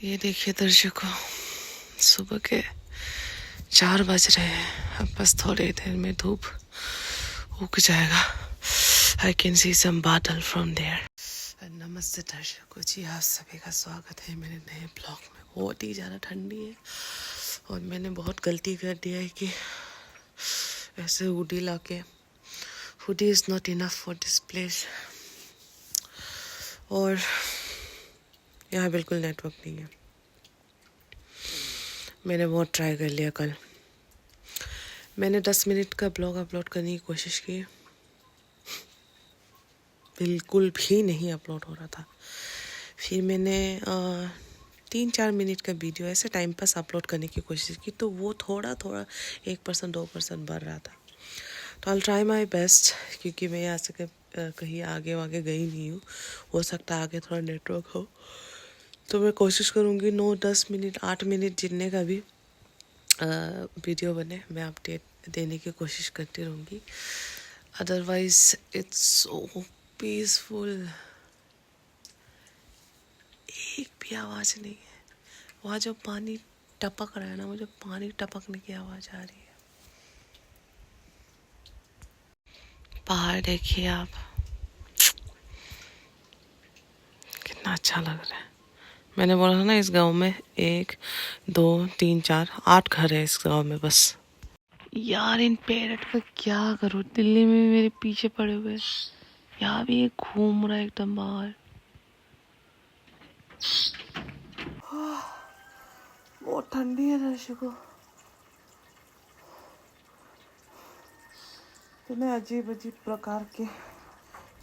ये देखिए दर्शकों, सुबह के 4 बज रहे हैं। अब बस थोड़ी देर में धूप उग जाएगा। आई कैन सी सम बादल फ्रॉम देयर। नमस्ते दर्शकों जी, आप सभी का स्वागत है मेरे नए ब्लॉग में। बहुत ही ज़्यादा ठंडी है और मैंने बहुत गलती कर दिया है कि ऐसे हुडी ला के। Hoodie is not enough for this place और यहाँ बिल्कुल नेटवर्क नहीं है। मैंने बहुत ट्राई कर लिया। कल मैंने 10 मिनट का ब्लॉग अपलोड करने की कोशिश की, बिल्कुल भी नहीं अपलोड हो रहा था। फिर मैंने 3-4 मिनट का वीडियो ऐसे टाइम पास अपलोड करने की कोशिश की, तो वो थोड़ा थोड़ा 1% 2% बढ़ रहा था। तो आई ट्राई माई बेस्ट, क्योंकि मैं यहाँ से कहीं आगे वागे गई नहीं हूँ। हो सकता है आगे थोड़ा नेटवर्क हो, तो मैं कोशिश करूँगी 9-10 मिनट 8 मिनट जितने का भी वीडियो बने मैं अपडेट देने की कोशिश करती रहूँगी। Otherwise it's so peaceful. एक भी आवाज़ नहीं है। वहाँ जो पानी टपक रहा है ना, मुझे पानी टपकने की आवाज़ आ रही है। पहाड़ देखिए आप, कितना अच्छा लग रहा है। मैंने बोला था ना, इस गांव में 1 2 3 4 8 घर है इस गांव में बस। यार इन पेरेंट का क्या करूँ, दिल्ली में भी मेरे पीछे पड़े हुए। यहाँ भी एक घूम रहा है एकदम बाहर। बहुत ठंडी है दर्शकों। इतने अजीब अजीब प्रकार के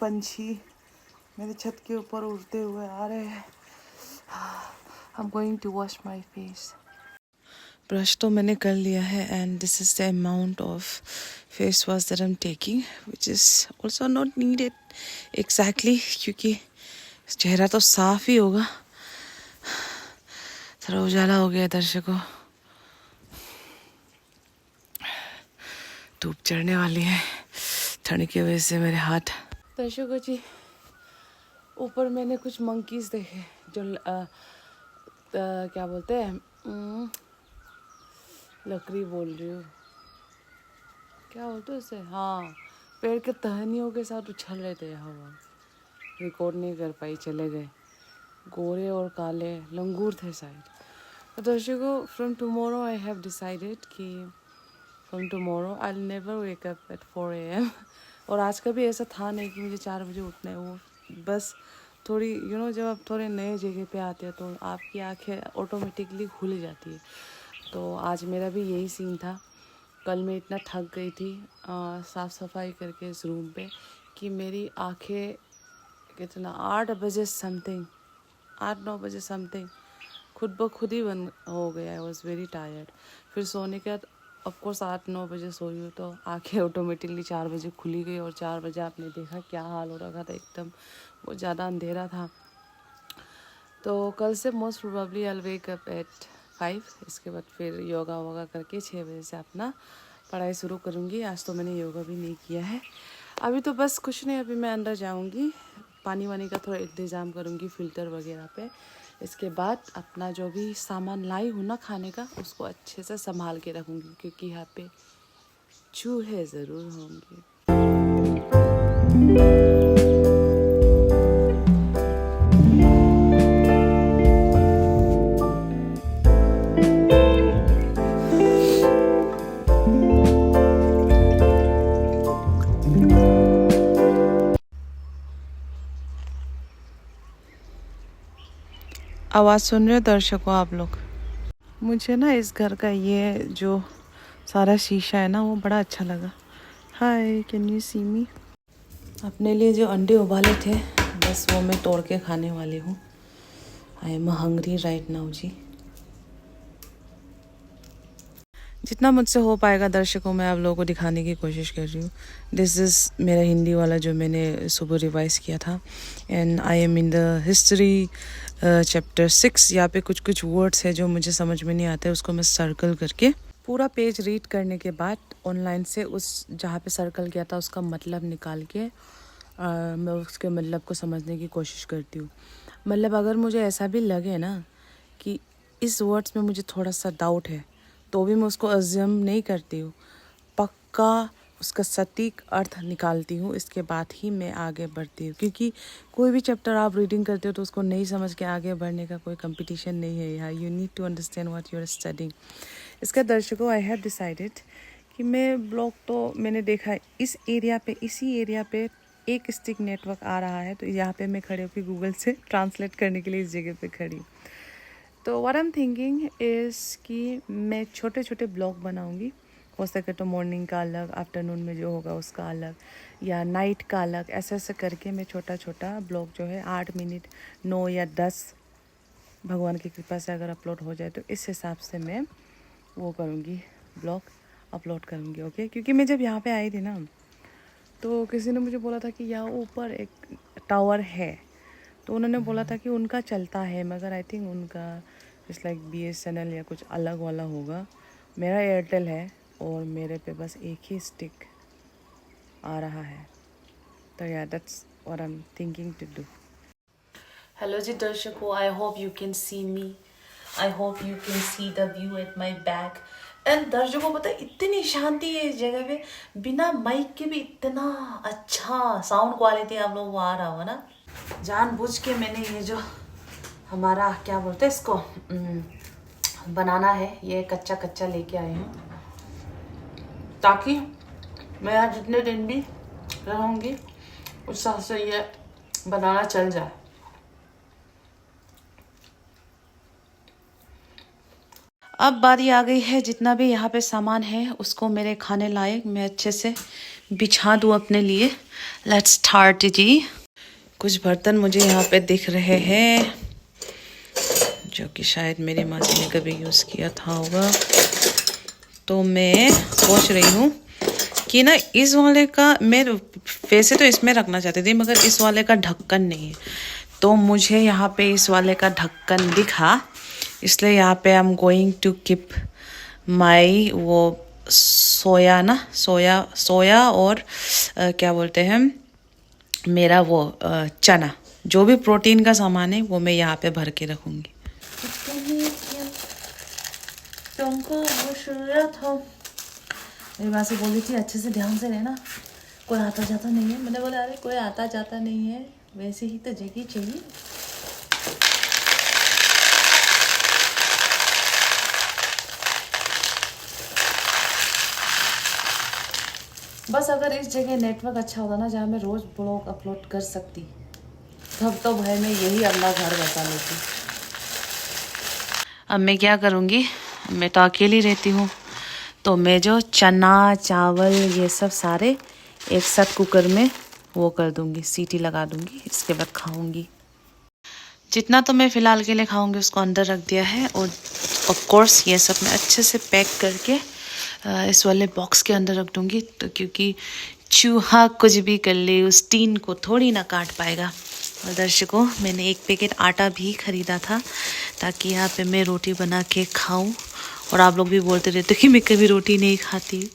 पंछी मेरे छत के ऊपर उड़ते हुए आ रहे हैं। I'm going to wash my face. Brush तो मैंने कर लिया है and this is the amount of face wash that I am taking, which is also not needed exactly, क्योंकि चेहरा तो साफ ही होगा। थोड़ा उजाला हो गया दर्शकों, धूप चढ़ने वाली है ठंड की वजह से मेरे हाथ। दर्शकों जी, ऊपर मैंने कुछ मंकीज देखे जो क्या बोलते हैं, लकड़ी बोल रही हूँ, क्या बोलते हैं उसे, हाँ, पेड़ के टहनियों के साथ उछल रहे थे। हवा रिकॉर्ड नहीं कर पाई, चले गए। गोरे और काले लंगूर थे शायद। तो दर्शकों, from tomorrow I have decided कि from tomorrow I will never wake up at 4 AM। और आज का भी ऐसा था नहीं कि मुझे 4 बजे उठना है। वो बस थोड़ी जब आप थोड़े नए जगह पे आते हो तो आपकी आंखें ऑटोमेटिकली खुल जाती है। तो आज मेरा भी यही सीन था। कल मैं इतना थक गई थी साफ़ सफाई करके इस रूम पे कि मेरी आंखें कितना 8 बजे समथिंग, 8-9 बजे समथिंग खुद ब खुद ही बंद हो गया। I was very tired. फिर सोने के बाद ऑफकोर्स 8-9 बजे सोई हूँ तो आंखें ऑटोमेटिकली 4 बजे खुली गई। और 4 बजे आपने देखा क्या हाल हो रखा था, एकदम बहुत ज़्यादा अंधेरा था। तो कल से most probably I wake up eight 5। इसके बाद फिर योगा वोगा करके 6 बजे से अपना पढ़ाई शुरू करूँगी। आज तो मैंने योगा भी नहीं किया है। अभी तो बस कुछ नहीं, अभी मैं अंदर जाऊँगी, पानी वानी का थोड़ा इंतज़ाम करूँगी फ़िल्टर वगैरह पे। इसके बाद अपना जो भी सामान लाई हूँ ना खाने का, उसको अच्छे से संभाल के रखूँगी, क्योंकि यहाँ पे चूहे ज़रूर होंगे। आवाज़ सुन रहे हो दर्शकों आप लोग? मुझे ना इस घर का ये जो सारा शीशा है ना, वो बड़ा अच्छा लगा। हाय, कैन यू सी मी? अपने लिए जो अंडे उबाले थे बस वो मैं तोड़ के खाने वाली हूँ। I am hungry right now जी। जितना मुझसे हो पाएगा दर्शकों, मैं आप लोगों को दिखाने की कोशिश कर रही हूँ। दिस इज़ मेरा हिंदी वाला जो मैंने सुबह रिवाइज़ किया था। And I am in the history chapter 6। यहाँ पे कुछ कुछ वर्ड्स है जो मुझे समझ में नहीं आते, उसको मैं सर्कल करके पूरा पेज रीड करने के बाद ऑनलाइन से उस जहाँ पे सर्कल किया था उसका मतलब निकाल के मैं उसके मतलब को समझने की कोशिश करती हूँ। मतलब अगर मुझे ऐसा भी लगे ना कि इस वर्ड्स में मुझे थोड़ा सा डाउट है, तो भी मैं उसको अज्यूम नहीं करती हूँ, पक्का उसका सटीक अर्थ निकालती हूँ, इसके बाद ही मैं आगे बढ़ती हूँ। क्योंकि कोई भी चैप्टर आप रीडिंग करते हो तो उसको नहीं समझ के आगे बढ़ने का कोई कंपटीशन नहीं है यहाँ। You need to understand what you are studying. इसका दर्शकों, आई हैव डिसाइडेड कि मैं ब्लॉग तो मैंने देखा है इस एरिया पे, इसी एरिया पे एक स्टिक नेटवर्क आ रहा है, तो यहाँ पे मैं खड़े होकर गूगल से ट्रांसलेट करने के लिए इस जगह पे खड़ी। तो what I am thinking is कि मैं छोटे छोटे ब्लॉग बनाऊँगी। हो सके तो मॉर्निंग का अलग, आफ्टरनून में जो होगा उसका अलग, या नाइट का अलग, ऐसे ऐसे करके मैं छोटा छोटा ब्लॉग जो है 8 मिनट, 9 या 10, भगवान की कृपा से अगर अपलोड हो जाए तो इस हिसाब से मैं वो करूँगी, ब्लॉग अपलोड करूँगी। ओके, क्योंकि मैं जब यहाँ पे आई थी ना, तो किसी ने मुझे बोला था कि यहाँ ऊपर एक टावर है, तो उन्होंने बोला था कि उनका चलता है, मगर आई थिंक उनका इट्स लाइक BSNL या कुछ अलग वाला होगा। मेरा एयरटेल है और मेरे पे बस एक ही स्टिक आ रहा है। तो या that's what I am thinking to do. Hello जी दर्शकों, I hope you can see me, I hope you can see the view at my back. And दर्शकों, पता है इतनी शांति है इस जगह पे, बिना माइक के भी इतना अच्छा साउंड क्वालिटी आप लोगों को आ रहा होगा ना। जानबूझ के मैंने ये जो हमारा क्या बोलते हैं इसको, बनाना है, ये कच्चा कच्चा लेके आई हूँ, ताकि मैं यहाँ जितने दिन भी रहूँगी उस हिसाब से ये बनाना चल जाए। अब बारी आ गई है, जितना भी यहाँ पे सामान है उसको मेरे खाने लायक मैं अच्छे से बिछा दूँ अपने लिए। लेट्स स्टार्ट जी। कुछ बर्तन मुझे यहाँ पे दिख रहे हैं जो कि शायद मेरी माँ जी ने कभी यूज़ किया था होगा। तो मैं सोच रही हूँ कि ना इस वाले का, मैं वैसे तो इसमें रखना चाहती थी मगर इस वाले का ढक्कन नहीं है, तो मुझे यहाँ पे इस वाले का ढक्कन दिखा, इसलिए यहाँ पे I am going to keep my वो सोया ना, सोया और क्या बोलते हैं मेरा वो चना, जो भी प्रोटीन का सामान है वो मैं यहाँ पे भर के रखूँगी। तुमको मुशर्रत हो, मेरी माँ से बोली थी अच्छे से ध्यान से रहना, कोई आता जाता नहीं है। मैंने बोला अरे कोई आता जाता नहीं है, वैसे ही तो जगह चाहिए। बस अगर इस जगह नेटवर्क अच्छा होता ना, जहाँ मैं रोज़ ब्लॉग अपलोड कर सकती, तब तो भाई मैं यही अपना घर बसा लेती। अब मैं क्या करूँगी, मैं तो अकेली रहती हूँ, तो मैं जो चना चावल ये सब सारे एक साथ कुकर में वो कर दूँगी, सीटी लगा दूँगी, इसके बाद खाऊँगी। जितना तो मैं फ़िलहाल के लिए खाऊँगी उसको अंदर रख दिया है, और ऑफ कोर्स ये सब मैं अच्छे से पैक करके इस वाले बॉक्स के अंदर रख दूँगी, तो क्योंकि चूहा कुछ भी कर ले उस टीन को थोड़ी ना काट पाएगा। और दर्शकों, मैंने एक पैकेट आटा भी ख़रीदा था ताकि यहाँ पे मैं रोटी बना के खाऊं, और आप लोग भी बोलते रहते कि मैं कभी रोटी नहीं खाती।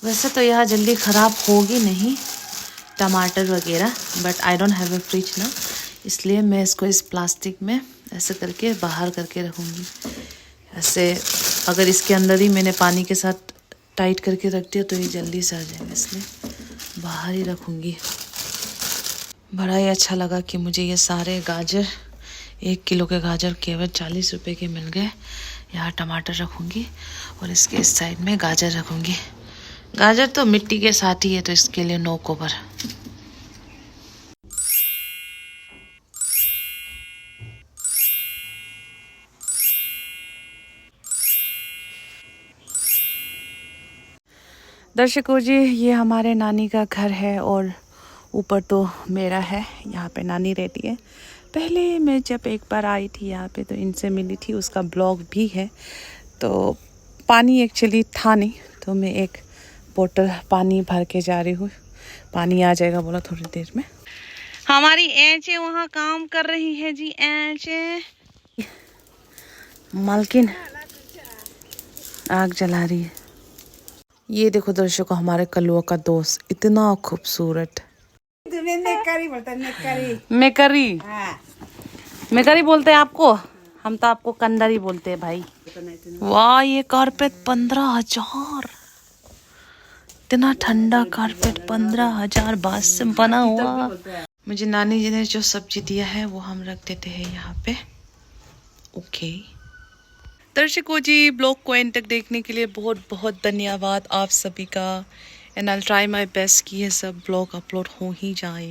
वैसे तो यहाँ जल्दी ख़राब होगी नहीं टमाटर वगैरह, but I don't have a fridge ना, इसलिए मैं इसको इस प्लास्टिक में ऐसे करके बाहर करके रखूँगी। ऐसे अगर इसके अंदर ही मैंने पानी के साथ टाइट करके रख दिया तो ये जल्दी सड़ जाएगा, इसलिए बाहर ही रखूँगी। बड़ा ही अच्छा लगा कि मुझे ये सारे गाजर, 1 किलो के गाजर केवल 40 रुपए के मिल गए। यहाँ टमाटर रखूँगी और इसके इस साइड में गाजर रखूँगी। गाजर तो मिट्टी के साथ ही है, तो इसके लिए नो कवर। दर्शकों जी, ये हमारे नानी का घर है और ऊपर तो मेरा है, यहाँ पे नानी रहती है। पहले मैं जब एक बार आई थी यहाँ पे तो इनसे मिली थी, उसका ब्लॉग भी है। तो पानी एक्चुअली था नहीं, तो मैं एक बोतल पानी भर के जा रही हूँ। पानी आ जाएगा बोला थोड़ी देर में। हमारी ऐंचे वहाँ काम कर रही है जी, ऐंचे मालकिन आग जला रही है। ये देखो दर्शकों, हमारे कलुआ का दोस्त इतना खूबसूरत। मेकरी बोलते हैं आपको? हम तो आपको कंदर ही बोलते हैं भाई। वाह ये कारपेट 15,000, इतना ठंडा कारपेट 15,000 बांस से बना हुआ। मुझे नानी जी ने जो सब्जी दिया है वो हम रख देते हैं यहाँ पे। ओके दर्शकों जी, ब्लॉग को एंड तक देखने के लिए बहुत बहुत धन्यवाद आप सभी का। And I try my best कि ये सब ब्लॉग अपलोड हो ही जाए।